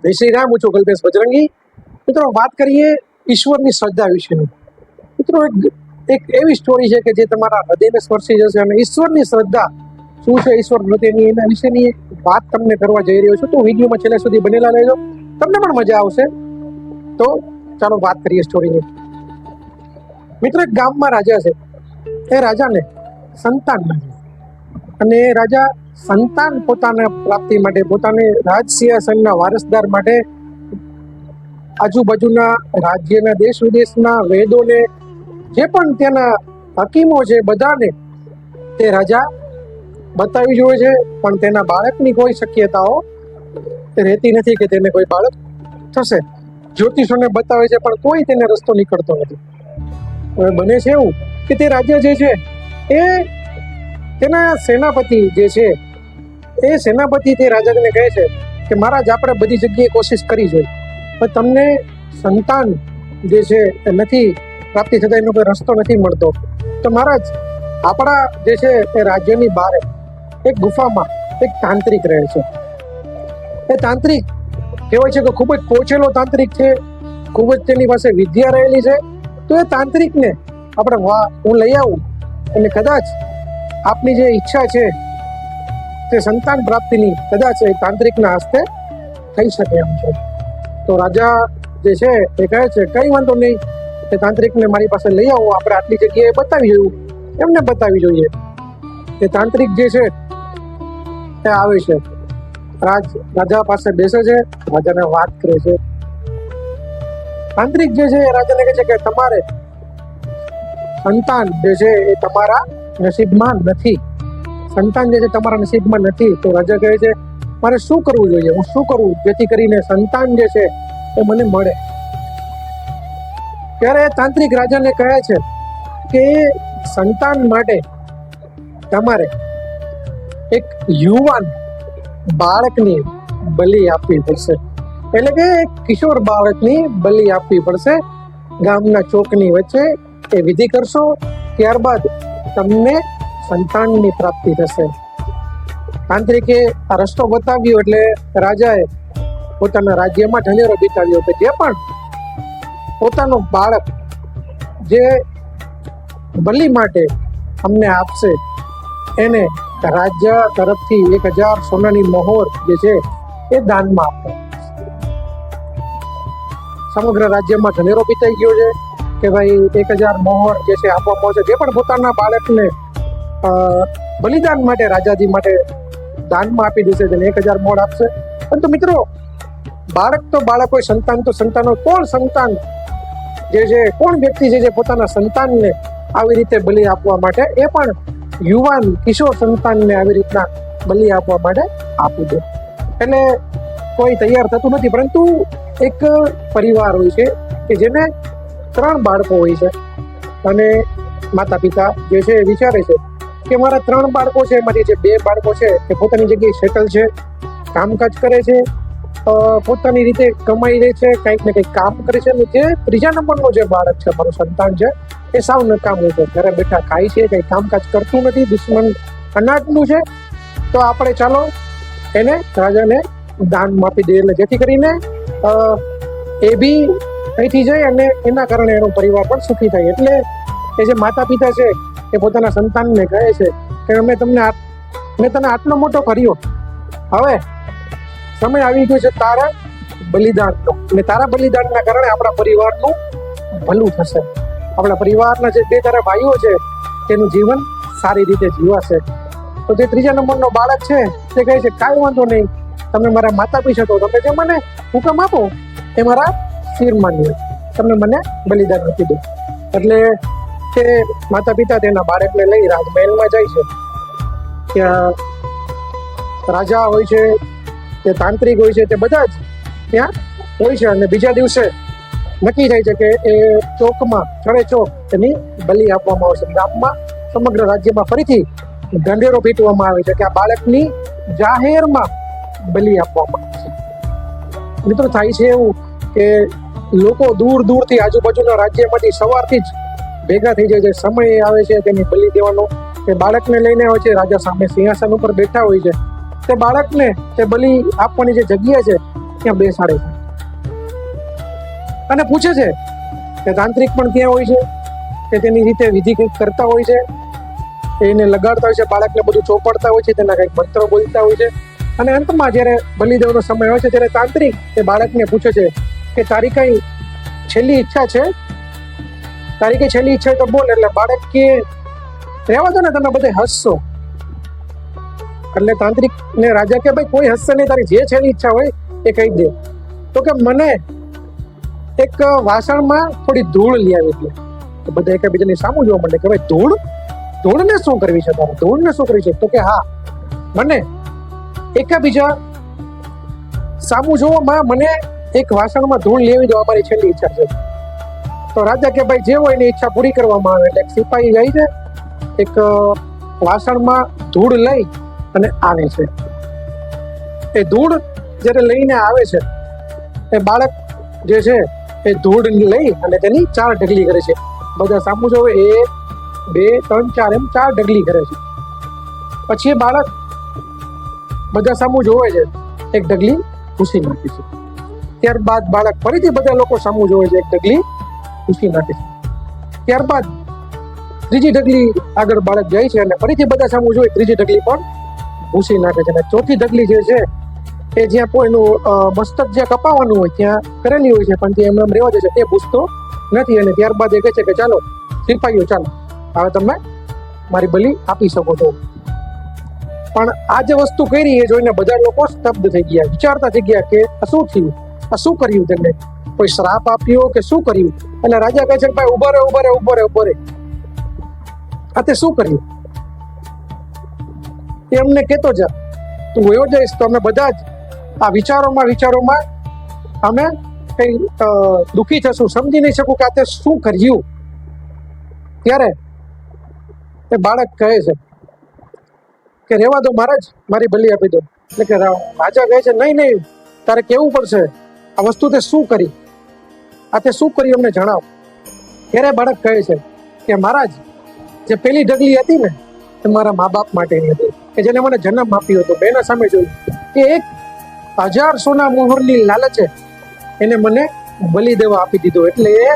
જય શ્રી રામ. હું છું કલ્પેશ બજરંગી. મિત્રો, વાત કરીએ ઈશ્વરની શ્રદ્ધા વિશેની. મિત્રો, એક એવી સ્ટોરી છે કે જે તમારા હૃદયને સ્પર્શી જશે. અને ઈશ્વરની શ્રદ્ધા શું છે, ઈશ્વર પ્રત્યેની, એના વિશેની વાત તમને કરવા જઈ રહ્યો છું. તો વિડીયોમાં છેલ્લે સુધી બનેલા રહેજો, તમને પણ મજા આવશે. તો ચાલો વાત કરીએ સ્ટોરીની. મિત્રો, એક ગામમાં રાજા છે. એ રાજાને સંતાન નથી, અને એ રાજા સંતાન પોતાના પ્રાપ્તિ માટે, પોતાને રાજ સિંહાસનના વારસદાર માટે આજુબાજુના રાજ્યના, દેશ વિદેશના વેદોને, જે પણ ત્યાંના હકીમો છે, બધાને તે રાજા બતાવી જોઈએ છે. પણ તેના બાળકની કોઈ શક્યતાઓ રહેતી નથી કે તેને કોઈ બાળક થશે. જ્યોતિષોને બતાવે છે, પણ કોઈ તેને રસ્તો નીકળતો નથી. હવે બને છે એવું કે તે રાજા જે છે એ તેના સેનાપતિ જે છે, એ સેનાપતિ તે રાજાને કહે છે કે મહારાજ, આપણે બધી જગ્યાએ કોશિશ કરી જોઈ, પણ તમને સંતાન જે છે એ નથી પ્રાપ્તિ થતા, એનો કોઈ રસ્તો નથી મળતો. તો મહારાજ, આપણા જે છે એ રાજ્યની બહાર એક ગુફામાં એક તાંત્રિક રહે છે. એ તાંત્રિક કહેવાય છે કે ખૂબ જ પહોંચેલો તાંત્રિક છે, ખૂબ જ તેની પાસે વિદ્યા રહેલી છે. તો એ તાંત્રિકને આપણે હું લઈ આવું, અને કદાચ આપની જે ઈચ્છા છે તે સંતાન પ્રાપ્તિની, કદાચ એ તાંત્રિકના હસ્તે થઈ શકે એમ છે. તો રાજા જે છે એ કહે છે, કંઈ વાંધો નહીં, તે તાંત્રિકને મારી પાસે લઈ આવો, આપણે આટલી જગ્યાએ બતાવી જોયું, એમને બતાવી જોઈએ. તે તાંત્રિક જે છે તે આવે છે, રાજા પાસે બેસે છે, રાજાને વાત કરે છે. તાંત્રિક જે છે એ રાજાને કહે છે કે તમારે સંતાન જે છે એ તમારા નસીબમાં નથી. સંતાન જે છે તમારા નસીબમાં નથી. તો રાજા કહે છે, મારે શું કરવું જોઈએ, હું શું કરું જેથી કરીને સંતાન જે છે એ મને મળે. ત્યારે તાંત્રિક રાજાને કહે છે કે સંતાન માટે તમારે એક યુવાન બાળકની બલિ આપવી પડશે. એટલે કે કિશોર બાળકની બલિ આપવી પડશે. ગામના ચોકની વચ્ચે એ વિધિ કરશો, ત્યારબાદ તમને સંતાનની પ્રાપ્તિ થશે. તાંત્રિકે આ રસ્તો બતાવ્યો એટલે રાજાએ પોતાના રાજ્યમાં ઢંઢેરો બીતાવ્યો કે જે પણ પોતાનો બાળક જે બલિ માટે અમને આપશે, એને રાજ્ય તરફથી 1000 સોનાની મહોર જે છે એ દાનમાં આપે. સમગ્ર રાજ્યમાં ઢંઢેરો બીતાઈ ગયો છે કે ભાઈ 1000 મહોર જે છે આપવામાં આવશે. જે પણ પોતાના બાળકને બલિદાન માટે, રાજાજી માટે દાનમાં આપી દેશે, તેને 1000 મહોર આપશે. પરંતુ મિત્રો, બાળક તો બાળક હોય, સંતાન તો સંતાન હોય. કોણ સંતાન જે છે, કોણ વ્યક્તિ જે છે પોતાના સંતાનને આવી રીતે બલિ આપવા માટે, એ પણ યુવાન કિશોર સંતાનને આવી રીતના બલિ આપવા માટે આપી દે? એટલે કોઈ તૈયાર થતું નથી. પરંતુ એક પરિવાર હોય છે કે જેને 3 બાળકો હોય છે, અને માતા પિતા જે છે એ વિચારે છે કે મારા 3 બાળકો છે, એમાંથી જે 2 બાળકો છે એ પોતાની જગ્યાએ સેટલ છે, કામકાજ કરે છે, પોતાની રીતે કમાઈ લે છે, કંઈક ને કંઈક કામ કરે છે. અને જે 3જા નંબરનો જે બાળક છે, મારું સંતાન છે, એ સાવ નકામું છે, ઘરે બેઠા ખાય છે, કંઈ કામકાજ કરતું નથી, દુશ્મન અનાજનું છે. તો આપણે ચાલો એને રાજાને દાનમાં આપી દઈએ, એટલે જેથી કરીને એ બી અહીંથી જાય અને એના કારણે એનો પરિવાર પણ સુખી થાય. એટલે એ જે માતા પિતા છે એ પોતાના સંતાનને કહે છે કે મેં તને આટલો મોટો કર્યો, હવે સમય આવી ગયો છે તારા બલિદાનનો, અને તારા બલિદાનના કારણે આપણા પરિવારનું ભલું થશે. આપણા પરિવારના જે 2 તારા ભાઈઓ છે તેનું જીવન સારી રીતે જીવાશે. તો જે 3જા નંબરનો બાળક છે તે કહે છે, કાંઈ વાંધો નહીં, તમે મારા માતા પિતા છો, તમે જે મને હુકમ આપો એ મારા શિર માન્યો, તમને મને બલિદાન આપી દો. એટલે તે માતા પિતા તેના બાળકને લઈ રાજમહેલમાં જાય છે. ત્યાં રાજા હોય છે, તે તાંત્રિક હોય છે, તે બધા જ ત્યાં હોય છે. અને બીજા દિવસે નક્કી થાય છે કે એ ચોકમાં, ચડે ચોક, એની બલિ આપવામાં આવશે. ગામમાં, સમગ્ર રાજ્યમાં ફરીથી ઢંઢેરો પીટવામાં આવે છે કે આ બાળકની જાહેરમાં બલિ આપવામાં આવશે. મિત્રો, થાય છે એવું કે લોકો દૂર દૂરથી, આજુબાજુના રાજ્યમાંથી સવારથી જ ભેગા થઈ જાય છે. સમય આવે છે તેની બલિ દેવાનો, તે બાળકને લઈને આવે છે. રાજા સામે સિંહાસન ઉપર બેઠા હોય છે. તે બાળકને તે બલિ આપવાની જે જગ્યા છે ત્યાં બેસાડે છે અને પૂછે છે કે તાંત્રિક પણ ત્યાં હોય છે કે તેની રીતે વિધિ કંઈક કરતા હોય છે, એને લગાડતા હોય છે, બાળકને બધું ચોપડતા હોય છે, તેના કંઈક મંત્રો બોલતા હોય છે. અને અંતમાં જ્યારે બલિદેવનો સમય હોય છે ત્યારે તાંત્રિક એ બાળકને પૂછે છે કે તારી કઈ છેલ્લી ઈચ્છા છે, તારી કઈ છેલ્લી ઈચ્છા તો બોલ. એટલે બાળક કે રહેવા દો ને, તમે બધે હસશો. એટલે તાંત્રિક ને રાજા કે ભાઈ કોઈ હસશે નહીં, તારી જે છેલ્લી ઈચ્છા હોય એ કહી દે. તો કે મને એક વાસણમાં થોડી ધૂળ લઈ આવી દે. તો બધા એકબીજાની સામું જોવા માંડે કે ભાઈ ધૂળને શું કરવી છે તારે, ધૂળને શું કરવી છે? તો કે હા, મને એકબીજા સામું જોવામાં મને એક વાસણમાં ધૂળ લેવી દો, અમારી છેલ્લી ઈચ્છા છે. તો રાજા કે ભાઈ જે હોય એની ઈચ્છા પૂરી કરવામાં આવે. એટલે એક સિપાહી જાય છે, એક વાસણમાં ધૂળ લઈ અને આવે છે. એ ધૂળ જ્યારે લઈને આવે છે, એ બાળક જે છે એ ધૂળ લઈ અને તેની 4 ઢગલી કરે છે. બધા સામું જોવે, 1 2 3 4 એમ 4 ઢગલી કરે છે. પછી એ બાળક બધા સામું જોવે છે, એક ઢગલી ભૂસી નાખે છે. ત્યારબાદ બાળક ફરીથી બધા લોકો સામું જોવે છે, એક ઢગલી ભૂસી નાખે છે. ત્યારબાદ ત્રીજી ઢગલી આગળ બાળક જાય છે અને ફરીથી બધા સામું જોઈ ત્રીજી ઢગલી પણ ભૂસી નાખે છે. અને ચોથી ઢગલી જે છે એ જ્યાં કોઈનું મસ્તક જ્યાં કપાવવાનું હોય ત્યાં કરેલી હોય છે, પણ તે એમ રહેવા દે છે, તે ભૂસતો નથી. અને ત્યારબાદ એ કહે છે કે ચાલો સિપાહીઓ, ચાલો હવે તમે મારી બલિ આપી શકો છો. પણ આ જે વસ્તુ કરી એ જોઈને બધા લોકો સ્તબ્ધ થઈ ગયા, વિચારતા થઈ ગયા કે આ શું થયું, આ શું કર્યું, તેને કોઈ શ્રાપ આપ્યો કે શું કર્યું? એટલે રાજા કહે છે કે ભાઈ ઉભો રે, આ તે શું કર્યું એ અમને કહેતો જા. તું વયો જઈશ તો અમે બધા જ આ વિચારોમાં અમે કઈ દુઃખી થશું, સમજી નહીં શકું કે આ તે શું કર્યું. ત્યારે એ બાળક કહે છે કે રહેવા દો મહારાજ, મારી બલિ આપી દો. એટલે કે રાજા કહે છે નહીં, તારે કેવું પડશે, આ વસ્તુ તે શું કરી, આ તે શું કર્યું અમને જણાવ. ત્યારે બાળક કહે છે કે મહારાજ, જે પેલી ઢગલી હતી ને એ મારા મા બાપ માટેની હતી, કે જેને મને જન્મ આપ્યો હતો. બેના સામે જોયું કે 1000 સોના મોહરની લાલચે એને મને બલિ દેવા આપી દીધો. એટલે એ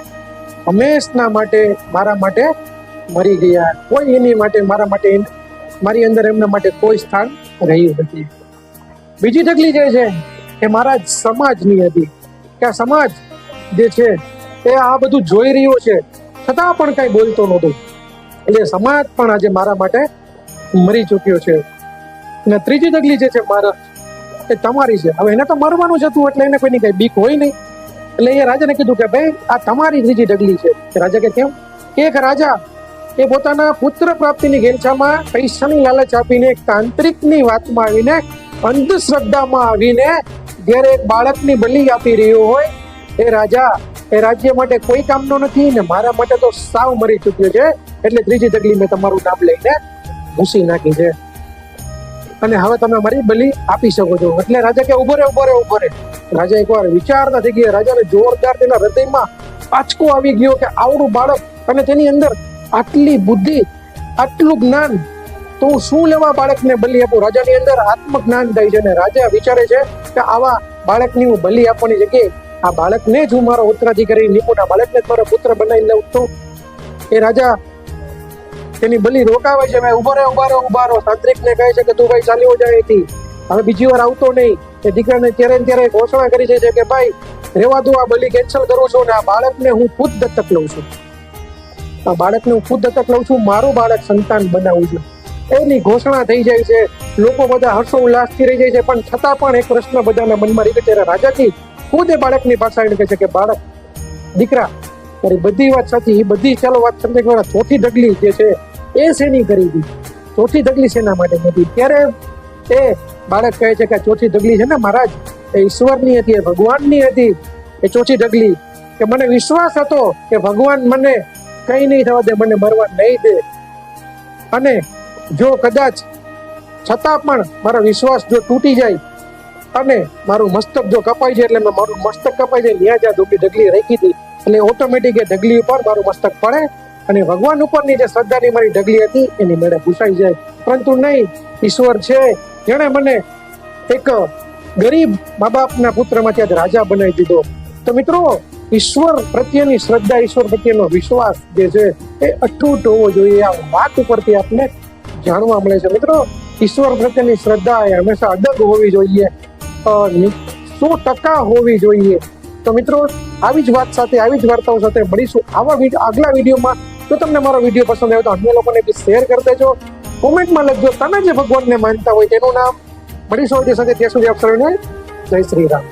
હંમેશના માટે મારા માટે મરી ગયા. કોઈ એની માટે મારી અંદર એમના માટે કોઈ સ્થાન રહ્યું નથી. બીજી ઢગલી જે છે એ મહારાજ સમાજની હતી, કે આ સમાજ જે છે એ આ બધું જોઈ રહ્યો છે છતાં પણ કઈ બોલતો નહોતો. એટલે સમાજ પણ આજે મારા માટે મરી ચૂક્યો છે. અને ત્રીજી ઢગલી જે છે મારા, એ તમારી છે. હવે એને તો મરવાનું જ હતું, એટલે એને કોઈની કઈ બીક હોય નહીં. એટલે એ રાજાને કીધું કે ભાઈ આ તમારી ત્રીજી ઢગલી છે. રાજા કે કેમ? એક રાજા એ પોતાના પુત્ર પ્રાપ્તિની ઘેલછામાં પૈસાની લાલચ આપીને, એક તાંત્રિકની વાતમાં આવીને, અંધશ્રદ્ધામાં આવીને જ્યારે એક બાળકની બલિ આપી રહ્યો હોય, એ રાજા એ રાજ્ય માટે કોઈ કામનો નથી ને મારા માટે તો સાવ મરી ચૂક્યો છે. એટલે ત્રીજી ઢગલી મેં તમારું નામ લઈને ભૂસી નાખી છે અને હવે તમે મારી બલિ આપી શકો છો. એટલે રાજા કે ઉભો રે. રાજા એકવાર વિચારતા થઈ ગયા. રાજાને જોરદાર તેના હૃદયમાં આંચકો આવી ગયો કે આવડું બાળક અને તેની અંદર આટલી બુદ્ધિ, આટલું જ્ઞાન, તો હું શું લેવા બાળકને બલિ આપું? રાજાની અંદર આત્મજ્ઞાન થાય છે અને રાજા વિચારે છે કે આવા બાળકની હું બલિ આપવાની જગ્યાએ આ બાળકને જ હું મારો ઉત્તરાધિકારી નિપુણ, આ બાળકને જ મારો પુત્ર બનાવી લઉં. તો એ રાજા તેની બલિ રોકાવે છે. ઉભો રહો. તાંત્રિકને કહે છે કે તું ભાઈ ચાલ્યો જાય અહીંથી, હવે બીજી વાર આવતો નહીં. એ દીકરાને ત્યારે ઘોષણા કરી છે કે ભાઈ રહેવા દો, આ બલિ કેન્સલ કરું છું અને આ બાળકને હું ખુદ દત્તક લઉં છું. મારું બાળક સંતાન બનાવું છું. એની ઘોષણા થઈ જાય છે. લોકો બધા હર્ષોલ્લાસથી રહી જાય છે. પણ છતાં પણ એક પ્રશ્ન બધાના મનમાં રહી ગયો. ત્યારે રાજાજી ખુદ એ બાળકની પાસે આવીને કહે છે કે બાળક, દીકરા, તારી બધી વાત સાચી, એ બધી ચાલો વાત સમજે કે ચોથી ઢગલી જે છે એ શેની કરી હતી, ચોથી ઢગલી શેના માટે નથી? ત્યારે એ બાળક કહે છે કે ચોથી ઢગલી છે ને મહારાજ, એ ઈશ્વરની હતી, એ ભગવાનની હતી. એ ચોથી ઢગલી કે મને વિશ્વાસ હતો કે ભગવાન મને કઈ નહીં થવા દે, મને મરવા નહીં દે. અને જો કદાચ છતાં પણ મારો વિશ્વાસ જો તૂટી જાય અને મારું મસ્તક જો કપાઈ જાય, એટલે મારું મસ્તક કપાઈ જાય ત્યાં જ્યાં ઢગલી રાખી હતી, એટલે ઓટોમેટિક એ ઢગલી ઉપર મારું મસ્તક પડે અને ભગવાન ઉપરની જે શ્રદ્ધાની મારી ઢગલી હતી એની મેળે ભૂસાઈ જાય. પરંતુ નહીં, ઈશ્વર છે જેણે મને એક ગરીબ મા બાપના પુત્રમાંથી આજ રાજા બનાવી દીધો. તો મિત્રો, ઈશ્વર પ્રત્યેની શ્રદ્ધા, ઈશ્વર પ્રત્યેનો વિશ્વાસ જે છે એ અતૂટ હોવો જોઈએ. આ વાત ઉપરથી આપને જાણવા મળે છે. મિત્રો, ઈશ્વર પ્રત્યેની શ્રદ્ધા એ હંમેશા અડગ હોવી જોઈએ, 100% હોવી જોઈએ. તો મિત્રો, આવી જ વાત સાથે, આવી જ વાર્તાઓ સાથે મળીશું આગલા વિડીયોમાં. જો તમને મારો વિડીયો પસંદ આવ્યો તો અન્ય લોકોને બી શેર કરી દેજો. કોમેન્ટમાં લખજો તમે જે ભગવાનને માનતા હોય તેનું નામ. મળીશું તે સાથે, ત્યાં સુધી આપ સૌને જય શ્રી રામ.